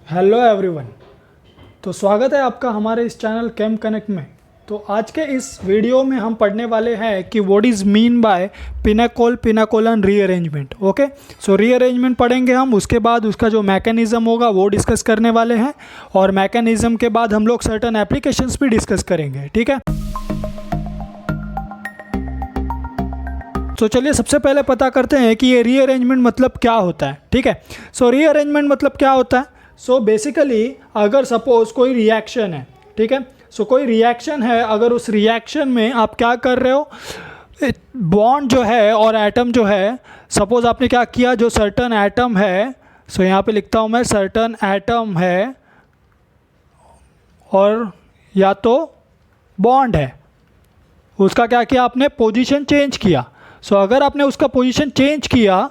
Hello everyone. तो स्वागत है आपका हमारे इस चैनल केम कनेक्ट में। तो आज के इस वीडियो में हम पढ़ने वाले हैं कि what is mean by pinacol rearrangement. Okay, so rearrangement पढ़ेंगे हम, उसके बाद उसका जो मैकेनिज़्म होगा वो डिस्कस करने वाले हैं, और मैकेनिज़्म के बाद हम लोग सर्टेन एप्लीकेशंस भी डिस्कस करेंगे। ठीक है, तो चलिए सबसे पहले पता करते हैं कि ये रीअरेंजमेंट मतलब क्या होता है। ठीक है, सो रीअरेंजमेंट मतलब क्या होता है। सो बेसिकली अगर सपोज कोई रिएक्शन है, ठीक है, सो कोई रिएक्शन है, अगर उस रिएक्शन में आप क्या कर रहे हो, बॉन्ड जो है और एटम जो है, सपोज आपने क्या किया, जो सर्टन एटम है, सो यहाँ पे लिखता हूँ मैं, सर्टन एटम है और या तो बॉन्ड है, उसका क्या किया आपने, पोजीशन चेंज किया। सो अगर आपने उसका पोजीशन चेंज किया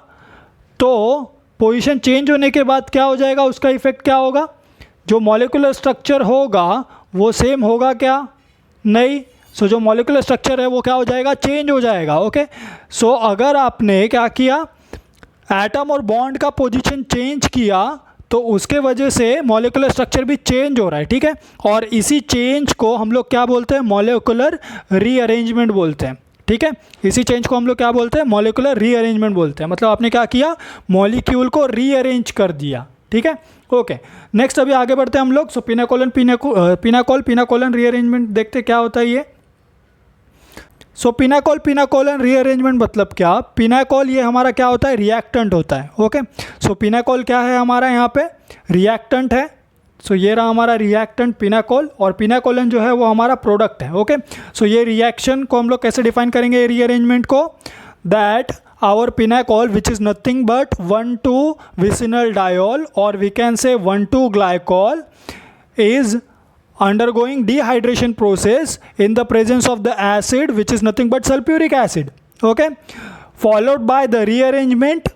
तो पोजीशन चेंज होने के बाद क्या हो जाएगा, उसका इफेक्ट क्या होगा, जो मॉलिक्यूलर स्ट्रक्चर होगा वो सेम होगा क्या, नहीं। सो जो मॉलिक्यूलर स्ट्रक्चर है वो क्या हो जाएगा, चेंज हो जाएगा। ओके, सो अगर आपने क्या किया, एटम और बॉन्ड का पोजीशन चेंज किया तो उसके वजह से मॉलिक्यूलर स्ट्रक्चर भी चेंज हो रहा है। ठीक है, और इसी चेंज को हम लोग क्या बोलते हैं, मॉलिक्यूलर रीअरेंजमेंट बोलते हैं। ठीक है, इसी चेंज को हम लोग क्या बोलते हैं, मॉलिक्यूलर रीअरेंजमेंट बोलते हैं। मतलब आपने क्या किया, मॉलिक्यूल को रीअरेंज कर दिया। ठीक है, ओके, नेक्स्ट अभी आगे बढ़ते हैं हम लोग। सो पिनाकोलन रीअरेंजमेंट देखते क्या होता है ये। सो पिनाकोलन रीअरेंजमेंट मतलब क्या, पिनाकोल ये हमारा क्या होता है, रिएक्टेंट होता है। ओके, सो पिनाकोल क्या है हमारा, यहाँ पे रिएक्टेंट है। सो ये रहा हमारा रिएक्टेंट पिनाकोल, और पिनाकोलन जो है वो हमारा प्रोडक्ट है। ओके, सो ये रिएक्शन को हम लोग कैसे डिफाइन करेंगे, रीअरेंजमेंट को, that our pinacol which is nothing but 1,2-विसिनल डायोल, और वी कैन से 1,2-ग्लाइकोल is undergoing dehydration process in the presence of the acid which is nothing but sulfuric acid. Okay, followed by the rearrangement.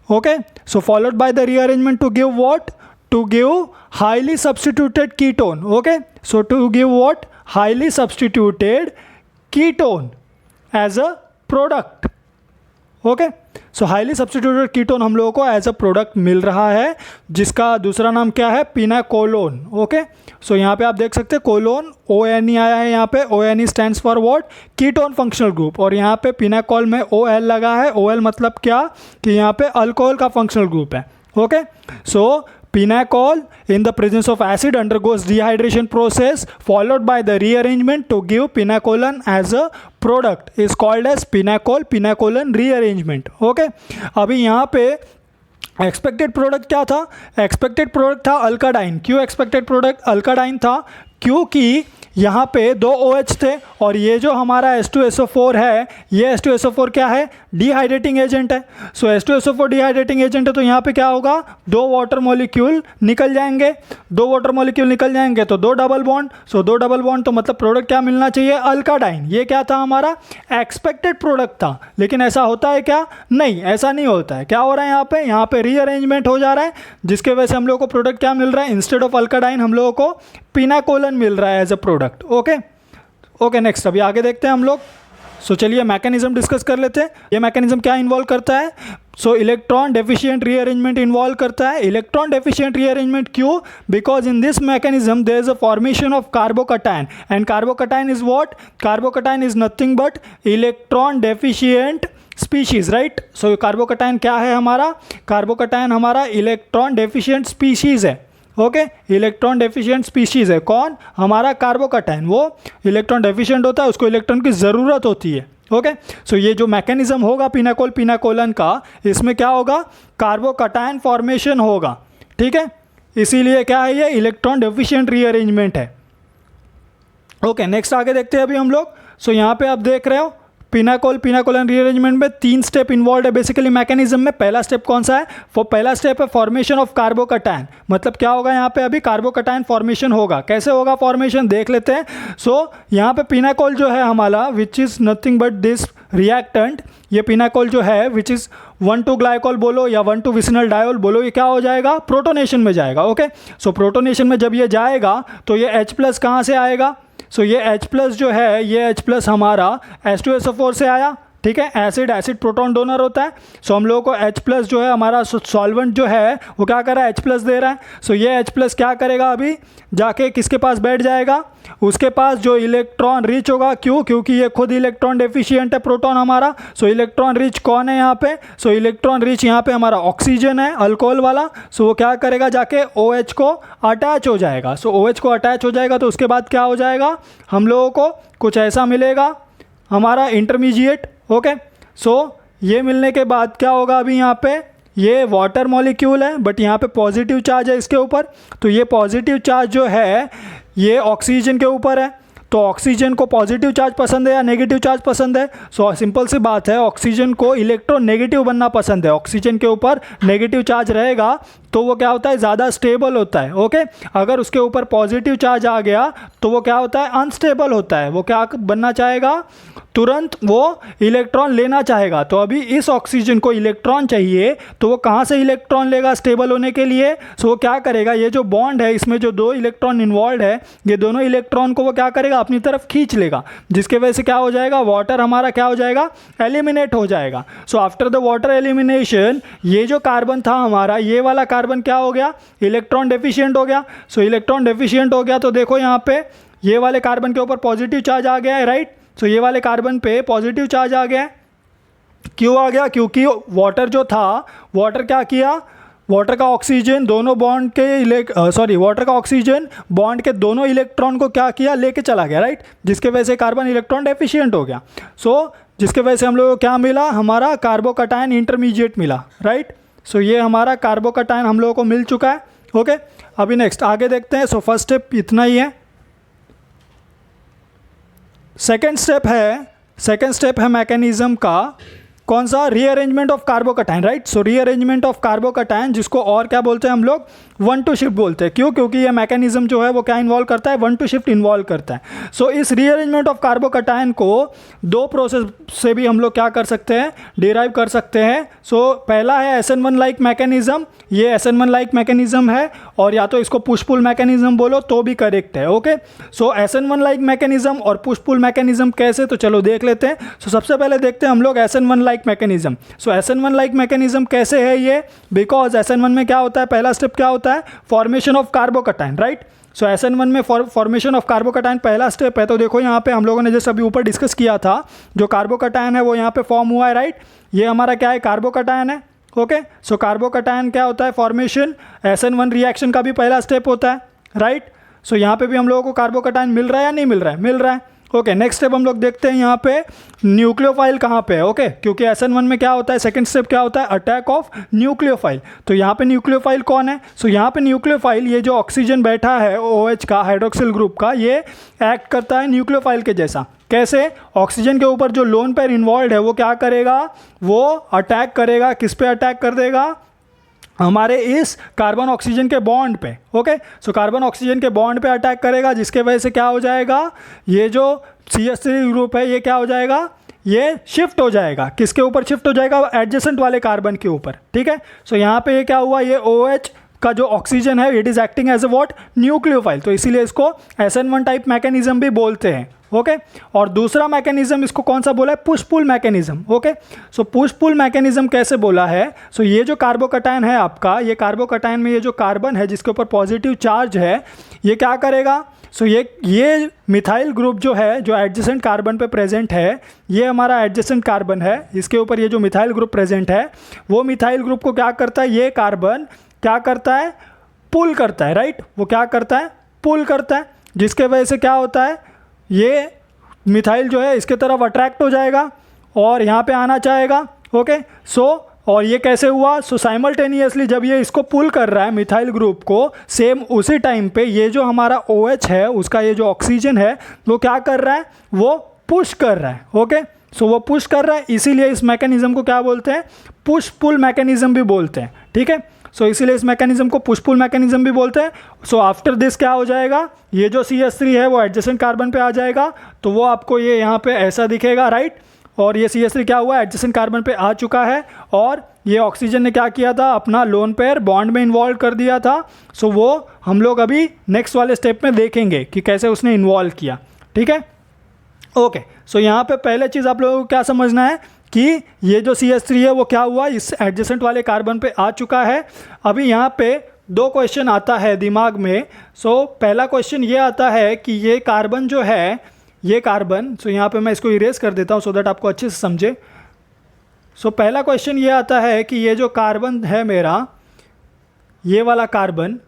Okay, so followed by the rearrangement to give what, to give highly substituted ketone. Okay, so to give what, highly substituted ketone as a product. Okay, so highly substituted ketone हम लोगों को as a product मिल रहा है, जिसका दूसरा नाम क्या है, पिनाकोलोन। ओके, सो यहाँ पे आप देख सकते हैं कोलोन, ONE आया है यहाँ पे, ONE stands for what, ketone functional group, और यहाँ पे पिनाकोल में OL लगा है। OL मतलब क्या, कि यहाँ पे अल्कोहल का फंक्शनल ग्रुप है। Okay, so Pinacol in the presence of acid undergoes dehydration process followed by the rearrangement to give pinacolan as a product is called as पिनाकोलन rearrangement. Okay, अभी यहाँ पे एक्सपेक्टेड प्रोडक्ट क्या था, expected product था अल्काडाइन। क्यों expected product अल्काडाइन था, क्योंकि यहाँ पे 2 OH थे, और ये जो हमारा H2SO4 है, ये H2SO4 क्या है, डिहाइड्रेटिंग एजेंट है। सो H2SO4 डिहाइड्रेटिंग एजेंट है, तो यहाँ पे क्या होगा, 2 वाटर मॉलिक्यूल निकल जाएंगे। 2 वाटर मॉलिक्यूल निकल जाएंगे तो 2 डबल बॉन्ड, सो 2 डबल बॉन्ड, तो मतलब प्रोडक्ट क्या मिलना चाहिए, अल्काडाइन। ये क्या था, हमारा एक्सपेक्टेड प्रोडक्ट था। लेकिन ऐसा होता है क्या, नहीं, ऐसा नहीं होता है। क्या हो रहा है यहाँ पे रीअरेंजमेंट हो जा रहा है, जिसके वजह से हम लोग को प्रोडक्ट क्या मिल रहा है, इंस्टेड ऑफ अल्काडाइन हम लोगों को पिनाकोलन मिल रहा है as a product. Okay, next अभी आगे देखते हैं हम लोग। सो चलिए मैकेनिज्म डिस्कस कर लेते हैं। ये मैकेनिज्म क्या इन्वॉल्व करता है, so electron deficient rearrangement involve करता है। इलेक्ट्रॉन डेफिशिएंट रीअरेंजमेंट क्यों, because in this mechanism there is a formation of carbocation, and carbocation is what, carbocation is nothing but electron deficient species, right. So carbocation क्या है हमारा, carbocation हमारा electron deficient species है। Okay, electron deficient species है कौन, हमारा carbocation. वो electron deficient होता है, उसको इलेक्ट्रॉन की ज़रूरत होती है। ओके, सो ये जो मैकेनिज्म होगा पिनाकोलन का, इसमें क्या होगा, कार्बोकटायन फॉर्मेशन होगा। ठीक है, इसीलिए क्या है, ये इलेक्ट्रॉन डेफिशिएंट रीअरेंजमेंट है। ओके, नेक्स्ट आगे देखते हैं अभी हम लोग। सो यहाँ पे आप देख रहे हो पिनाकोलन रीअरेंजमेंट में 3 स्टेप इन्वॉल्व है बेसिकली मैकेनिज्म में। पहला स्टेप कौन सा है, पहला स्टेप है फॉर्मेशन ऑफ कार्बोकटायन। मतलब क्या होगा, यहाँ पे अभी कार्बोकटायन फॉर्मेशन होगा। कैसे होगा फॉर्मेशन, देख लेते हैं। सो यहाँ पे पिनाकोल जो है हमारा, विच is nothing but this reactant, ये पिनाकोल जो है विच इज़ 1,2-ग्लाइकोल बोलो या 1,2-विसिनल डायोल बोलो, ये क्या हो जाएगा, प्रोटोनेशन में जाएगा। ओके, सो प्रोटोनेशन में जब ये जाएगा तो ये H+ कहाँ से आएगा, सो ये H+ जो है, ये H+ हमारा H2SO4 से आया, ठीक है, एसिड एसिड प्रोटॉन डोनर होता है। सो हम लोगों को H+ जो है हमारा सॉल्वेंट जो है वो क्या कर रहा है, H+ दे रहा है। सो ये H+ क्या करेगा, अभी जाके किसके पास बैठ जाएगा, उसके पास जो इलेक्ट्रॉन रिच होगा। क्यों, क्योंकि ये खुद इलेक्ट्रॉन डेफिशिएंट है प्रोटॉन हमारा। सो इलेक्ट्रॉन रिच कौन है यहाँ पे, सो इलेक्ट्रॉन रिच यहाँ पे हमारा ऑक्सीजन है, अल्कोहल वाला। सो वो क्या करेगा, जाके OH को अटैच हो जाएगा। सो OH को अटैच हो जाएगा तो उसके बाद क्या हो जाएगा, हम लोगों को कुछ ऐसा मिलेगा हमारा इंटरमीडिएट। ओके, सो ये मिलने के बाद क्या होगा, अभी यहाँ पे ये वाटर मॉलिक्यूल है बट यहाँ पे पॉजिटिव चार्ज है इसके ऊपर। तो ये पॉजिटिव चार्ज जो है ये ऑक्सीजन के ऊपर है। तो ऑक्सीजन को पॉजिटिव चार्ज पसंद है या नेगेटिव चार्ज पसंद है, सो सिंपल सी बात है, ऑक्सीजन को इलेक्ट्रोनेगेटिव बनना पसंद है। ऑक्सीजन के ऊपर नेगेटिव चार्ज रहेगा तो वो क्या होता है, ज़्यादा स्टेबल होता है। ओके, अगर उसके ऊपर पॉजिटिव चार्ज आ गया तो वो क्या होता है, अनस्टेबल होता है। वो क्या बनना चाहेगा, तुरंत वो इलेक्ट्रॉन लेना चाहेगा। तो अभी इस ऑक्सीजन को इलेक्ट्रॉन चाहिए तो वो कहाँ से इलेक्ट्रॉन लेगा स्टेबल होने के लिए, सो वो क्या करेगा, ये जो बॉन्ड है इसमें जो 2 इलेक्ट्रॉन इन्वॉल्व है, ये दोनों इलेक्ट्रॉन को वो क्या करेगा, अपनी तरफ खींच लेगा, जिसके वजह से क्या हो जाएगा, वाटर हमारा क्या हो जाएगा, एलिमिनेट हो जाएगा। So after the water elimination ये जो कार्बन था हमारा, ये वाला कार्बन क्या हो गया, इलेक्ट्रॉन डेफिशिएंट हो गया। सो इलेक्ट्रॉन डेफिशिएंट हो गया तो देखो यहाँ पे ये वाले कार्बन के ऊपर पॉजिटिव चार्ज आ गया है, राइट। सो ये वाले कार्बन पे पॉजिटिव चार्ज आ गया है। क्यों आ गया, क्योंकि वाटर जो था, वाटर क्या किया, वाटर का ऑक्सीजन दोनों बॉन्ड के वाटर का ऑक्सीजन बॉन्ड के दोनों इलेक्ट्रॉन को क्या किया, लेके चला गया, राइट, जिसके वजह से कार्बन इलेक्ट्रॉन डेफिशिएंट हो गया। सो जिसके वजह से हम लोग को क्या मिला, हमारा कार्बोकैटायन इंटरमीडिएट मिला, राइट। सो ये हमारा कार्बोकैटायन हम लोगों को मिल चुका है। ओके, अभी नेक्स्ट आगे देखते हैं। सो फर्स्ट स्टेप इतना ही है। सेकेंड स्टेप है मैकेनिज्म का, कौन सा, rearrangement of carbocation, right. So rearrangement of carbocation, जिसको और क्या बोलते हैं हम लोग, 1-to शिफ्ट बोलते हैं। क्यों, क्योंकि ये मैकेनिज्म जो है वो क्या इन्वॉल्व करता है, 1-to शिफ्ट इन्वॉल्व करता है। सो इस रीअरेंजमेंट ऑफ कार्बोकैटायन को 2 प्रोसेस से भी हम लोग क्या कर सकते हैं, डिराइव कर सकते हैं। सो पहला है SN1 लाइक मैकेनिज्म, ये SN1 लाइक मैकेनिज्म है, और या तो इसको पुश पुल मैकेनिज्म बोलो तो भी करेक्ट है। ओके, सो SN1 लाइक मैकेनिज्म और पुश पुल मैकेनिज्म कैसे, तो चलो देख लेते हैं। सो सबसे पहले देखते हैं हम लोग SN1 लाइक मैकेनिज्म। सो SN1 लाइक मैकेनिज्म कैसे है ये, बिकॉज SN1 में क्या होता है, पहला स्टेप क्या होता है, formation of carbocation, right. So SN1 में फॉर्मेशन ऑफ कार्बोकैटायन पहला स्टेप है। तो देखो यहाँ पे हम लोगों ने जैसे अभी ऊपर डिस्कस किया था, जो कार्बोकैटायन है वो यहाँ पे फॉर्म हुआ है, राइट। ये हमारा क्या है, कार्बोकैटायन है। ओके, सो कार्बोकैटायन क्या होता है, फॉर्मेशन SN1 रिएक्शन का भी पहला स्टेप होता है, राइट। सो यहाँ पे भी हम लोगों को कार्बोकैटायन मिल रहा है या नहीं मिल रहा है, मिल रहा है। ओके, नेक्स्ट स्टेप हम लोग देखते हैं यहाँ पे न्यूक्लियोफाइल कहाँ पे है। ओके, क्योंकि SN1 में क्या होता है, सेकंड स्टेप क्या होता है, अटैक ऑफ न्यूक्लियोफाइल। तो यहाँ पे न्यूक्लियोफाइल कौन है, सो यहाँ पे न्यूक्लियोफाइल, ये जो ऑक्सीजन बैठा है OH का, हाइड्रोक्सिल ग्रुप का, ये एक्ट करता है न्यूक्लियोफाइल के जैसा। कैसे, ऑक्सीजन के ऊपर जो लोन पेयर इन्वॉल्व है वो क्या करेगा, वो अटैक करेगा, किस पे अटैक कर देगा, हमारे इस कार्बन ऑक्सीजन के बॉन्ड पे। ओके, सो कार्बन ऑक्सीजन के बॉन्ड पे अटैक करेगा, जिसके वजह से क्या हो जाएगा, ये जो CH3 ग्रुप है ये क्या हो जाएगा, ये शिफ्ट हो जाएगा, किसके ऊपर शिफ्ट हो जाएगा, एडजेसेंट वाले कार्बन के ऊपर। ठीक है, सो यहाँ पे ये क्या हुआ, ये OH का जो ऑक्सीजन है it is acting as a what, nucleophile. तो इसीलिए इसको SN1 टाइप मैकेनिज्म भी बोलते हैं। ओके, और दूसरा मैकेनिज्म इसको कौन सा बोला है, push pull mechanism. Okay, so push pull mechanism कैसे बोला है, सो ये जो कार्बोकैटायन है आपका, ये कार्बोकैटायन में ये जो कार्बन है जिसके ऊपर पॉजिटिव चार्ज है, ये क्या करेगा, सो ये मिथाइल ग्रुप जो है, जो एडजेसेंट कार्बन पे प्रेजेंट है, ये हमारा एडजेसेंट कार्बन है, इसके ऊपर ये जो मिथाइल ग्रुप प्रेजेंट है, वो मिथाइल ग्रुप को क्या करता है, ये कार्बन क्या करता है, पुल करता है, राइट। वो क्या करता है, पुल करता है, जिसके वजह से क्या होता है, ये मिथाइल जो है इसके तरफ अट्रैक्ट हो जाएगा और यहाँ पे आना चाहेगा। ओके, सो और ये कैसे हुआ, सो साइमल्टेनियसली जब ये इसको पुल कर रहा है मिथाइल ग्रुप को, सेम उसी टाइम पे ये जो हमारा OH है उसका ये जो ऑक्सीजन है वो क्या कर रहा है, वो पुश कर रहा है। ओके, सो वो पुश कर रहा है, इसीलिए इस मैकेनिज्म को क्या बोलते हैं, पुश पुल मैकेनिज्म भी बोलते हैं। ठीक है, सो इसीलिए इस मैकेनिज्म को पुश पुल मैकेनिज्म भी बोलते हैं। सो आफ्टर दिस क्या हो जाएगा, ये जो CH3 है वो एडजेसेंट कार्बन पे आ जाएगा, तो वो आपको ये यहाँ पे ऐसा दिखेगा, राइट। और ये CH3 क्या हुआ, एडजेसेंट कार्बन पे आ चुका है, और ये ऑक्सीजन ने क्या किया था, अपना लोन पेयर बॉन्ड में इन्वॉल्व कर दिया था। सो वो हम लोग अभी नेक्स्ट वाले स्टेप में देखेंगे कि कैसे उसने इन्वॉल्व किया। ठीक है, ओके, सो यहाँ पे पहले चीज़ आप लोगों को क्या समझना है कि ये जो CH3 है वो क्या हुआ, इस एडजेसेंट वाले कार्बन पे आ चुका है। अभी यहाँ पे दो क्वेश्चन आता है दिमाग में। सो पहला क्वेश्चन ये आता है कि ये कार्बन जो है, ये कार्बन, सो यहाँ पे मैं इसको इरेज कर देता हूँ सो दैट आपको अच्छे से समझे। सो पहला क्वेश्चन ये आता है कि ये जो कार्बन है मेरा, ये वाला कार्बन,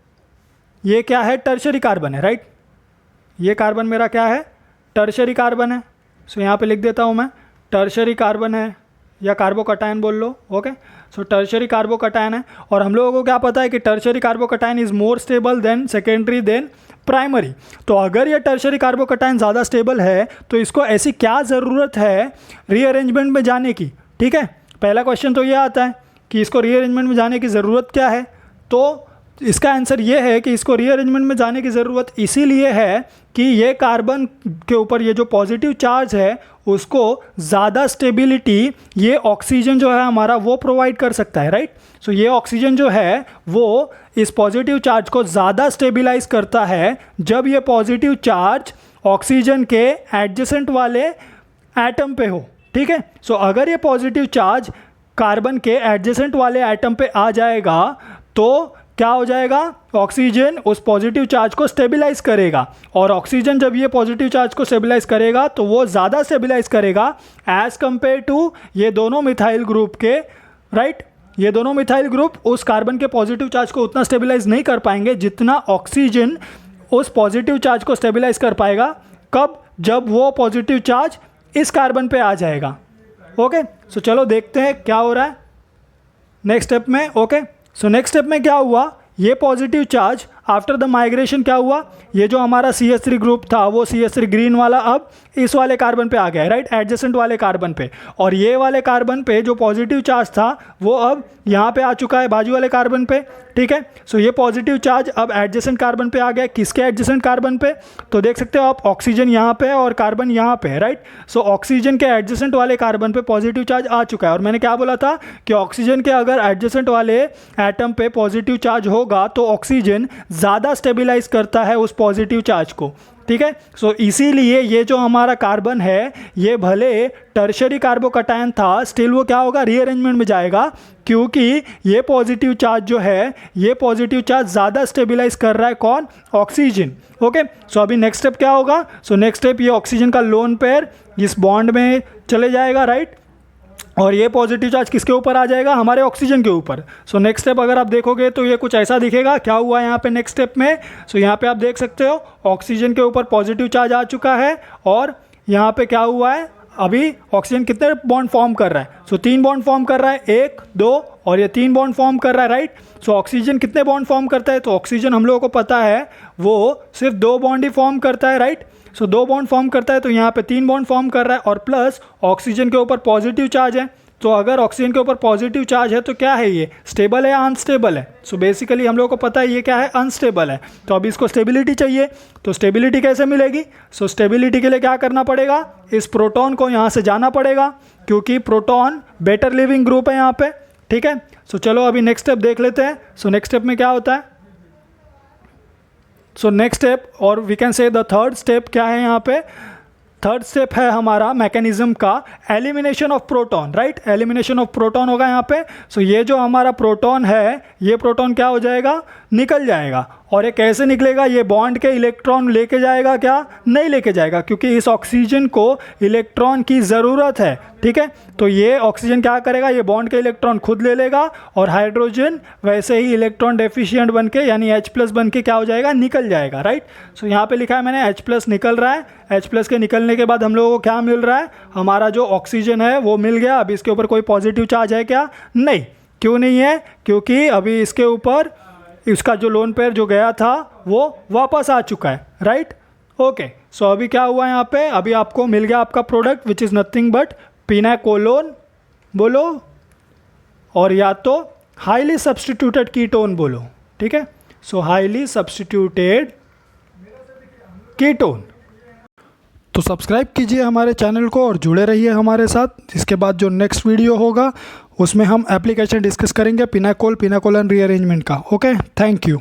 ये क्या है, टर्शरी कार्बन है, राइट। ये कार्बन मेरा क्या है, टर्शरी कार्बन है। सो यहाँ पे लिख देता हूँ मैं, टर्शरी कार्बन है या कार्बोकटायन बोल लो। ओके, सो टर्शरी कार्बोकटायन है। और हम लोगों को क्या पता है कि tertiary carbocation is more stable than secondary than primary. तो अगर ये टर्शरी कार्बोकटायन ज़्यादा स्टेबल है तो इसको ऐसी क्या ज़रूरत है रीअरेंजमेंट में जाने की। ठीक है, पहला क्वेश्चन तो ये आता है कि इसको रीअरेंजमेंट में जाने की ज़रूरत क्या है। तो इसका आंसर ये है कि इसको रीअरेंजमेंट में जाने की ज़रूरत इसीलिए है कि ये कार्बन के ऊपर ये जो पॉजिटिव चार्ज है उसको ज़्यादा स्टेबिलिटी ये ऑक्सीजन जो है हमारा वो प्रोवाइड कर सकता है, राइट। सो ये ऑक्सीजन जो है वो इस पॉजिटिव चार्ज को ज़्यादा स्टेबिलाइज करता है जब ये पॉजिटिव चार्ज ऑक्सीजन के एडजेसेंट वाले एटम पे हो। ठीक है, सो अगर ये पॉजिटिव चार्ज कार्बन के एडजेसेंट वाले एटम पे आ जाएगा तो क्या हो जाएगा, ऑक्सीजन उस पॉजिटिव चार्ज को स्टेबलाइज करेगा। और ऑक्सीजन जब ये पॉजिटिव चार्ज को स्टेबलाइज करेगा तो वो ज़्यादा स्टेबलाइज करेगा एज़ कंपेयर टू ये दोनों मिथाइल ग्रुप के, राइट। ये दोनों मिथाइल ग्रुप उस कार्बन के पॉजिटिव चार्ज को उतना स्टेबलाइज नहीं कर पाएंगे जितना ऑक्सीजन उस पॉजिटिव चार्ज को स्टेबलाइज कर पाएगा। कब, जब वो पॉजिटिव चार्ज इस कार्बन पे आ जाएगा। ओके, सो चलो देखते हैं क्या हो रहा है नेक्स्ट स्टेप में। ओके, सो नेक्स्ट स्टेप में क्या हुआ, ये positive charge after the migration क्या हुआ, ये जो हमारा CH3 ग्रुप था वो CH3 ग्रीन वाला अब इस वाले कार्बन पे आ गया है, राइट, एडजेसेंट वाले कार्बन पे। और ये वाले कार्बन पे जो पॉजिटिव चार्ज था वो अब यहाँ पे आ चुका है बाजू वाले कार्बन पे। ठीक है, सो ये पॉजिटिव चार्ज अब एडजेसेंट कार्बन पे आ गया। किसके एडजेसेंट कार्बन पे, तो देख सकते हो आप ऑक्सीजन यहाँ पे और कार्बन यहाँ पे है, राइट। सो ऑक्सीजन के एडजेसेंट वाले कार्बन पे पॉजिटिव चार्ज आ चुका है। और मैंने क्या बोला था कि ऑक्सीजन के अगर एडजेसेंट वाले एटम पे पॉजिटिव चार्ज होगा तो ऑक्सीजन ज़्यादा स्टेबलाइज करता है उस पॉजिटिव चार्ज को। ठीक है, सो इसीलिए ये जो हमारा कार्बन है ये भले टर्शरी कार्बोकटायन था, स्टिल वो क्या होगा, रीअरेंजमेंट में जाएगा, क्योंकि ये पॉजिटिव चार्ज जो है ये पॉजिटिव चार्ज ज़्यादा स्टेबलाइज कर रहा है, कौन, ऑक्सीजन। ओके, सो अभी नेक्स्ट स्टेप क्या होगा, सो नेक्स्ट स्टेप ये ऑक्सीजन का लोन पेयर इस बॉन्ड में चले जाएगा, राइट। और ये पॉजिटिव चार्ज किसके ऊपर आ जाएगा, हमारे ऑक्सीजन के ऊपर। सो नेक्स्ट स्टेप अगर आप देखोगे तो ये कुछ ऐसा दिखेगा। क्या हुआ यहाँ पे नेक्स्ट स्टेप में, सो यहाँ पे आप देख सकते हो ऑक्सीजन के ऊपर पॉजिटिव चार्ज आ चुका है। और यहाँ पे क्या हुआ है, अभी ऑक्सीजन कितने बॉन्ड फॉर्म कर रहा है, सो 3 बॉन्ड फॉर्म कर रहा है, 1 2 और ये 3 बॉन्ड फॉर्म कर रहा है, राइट। सो ऑक्सीजन कितने बॉन्ड फॉर्म करता है, तो ऑक्सीजन हम लोगों को पता है वो सिर्फ 2 बॉन्ड ही फॉर्म करता है, राइट। सो 2 बॉन्ड फॉर्म करता है, तो यहाँ पे 3 बॉन्ड फॉर्म कर रहा है और प्लस ऑक्सीजन के ऊपर पॉजिटिव चार्ज है। तो अगर ऑक्सीजन के ऊपर पॉजिटिव चार्ज है तो क्या है, ये स्टेबल है या अनस्टेबल है। सो बेसिकली हम लोगों को पता है ये क्या है, अनस्टेबल है। तो अभी इसको स्टेबिलिटी चाहिए, तो स्टेबिलिटी कैसे मिलेगी, सो स्टेबिलिटी के लिए क्या करना पड़ेगा, इस प्रोटॉन को यहाँ से जाना पड़ेगा, क्योंकि प्रोटॉन बेटर लिविंग ग्रुप है यहाँ पे। ठीक है, सो चलो अभी नेक्स्ट स्टेप देख लेते हैं। सो नेक्स्ट स्टेप में क्या होता है, सो नेक्स्ट स्टेप और we can say the third step क्या है यहाँ पे, थर्ड स्टेप है हमारा मैकेनिज्म का elimination of proton, right. Elimination of proton होगा यहाँ पे। सो ये जो हमारा प्रोटॉन है ये प्रोटॉन क्या हो जाएगा, निकल जाएगा। और ये कैसे निकलेगा, ये बॉन्ड के इलेक्ट्रॉन लेके जाएगा क्या, नहीं लेके जाएगा, क्योंकि इस ऑक्सीजन को इलेक्ट्रॉन की ज़रूरत है। ठीक है, तो ये ऑक्सीजन क्या करेगा, ये बॉन्ड के इलेक्ट्रॉन खुद ले लेगा और हाइड्रोजन वैसे ही इलेक्ट्रॉन डेफिशिएंट बन के यानी H+ बन के क्या हो जाएगा, निकल जाएगा, राइट। सो यहाँ पे लिखा है मैंने H+ निकल रहा है। H+ के निकलने के बाद हम लोगों को क्या मिल रहा है, हमारा जो ऑक्सीजन है वो मिल गया। अब इसके ऊपर कोई पॉजिटिव चार्ज है क्या, नहीं। क्यों नहीं है, क्योंकि अभी इसके ऊपर इसका जो लोन पेयर जो गया था वो वापस आ चुका है, राइट। ओके, सो अभी क्या हुआ यहाँ पे, अभी आपको मिल गया आपका product which is nothing but pinacolone बोलो और या तो हाईली सब्स्टिट्यूटेड कीटोन बोलो। ठीक है, सो हाईली सब्स्टिट्यूटेड कीटोन। तो सब्सक्राइब कीजिए हमारे चैनल को और जुड़े रहिए हमारे साथ। इसके बाद जो नेक्स्ट वीडियो होगा उसमें हम एप्लीकेशन डिस्कस करेंगे पिनाकोल पिनाकोलन रीअरेंजमेंट का। Okay, thank you.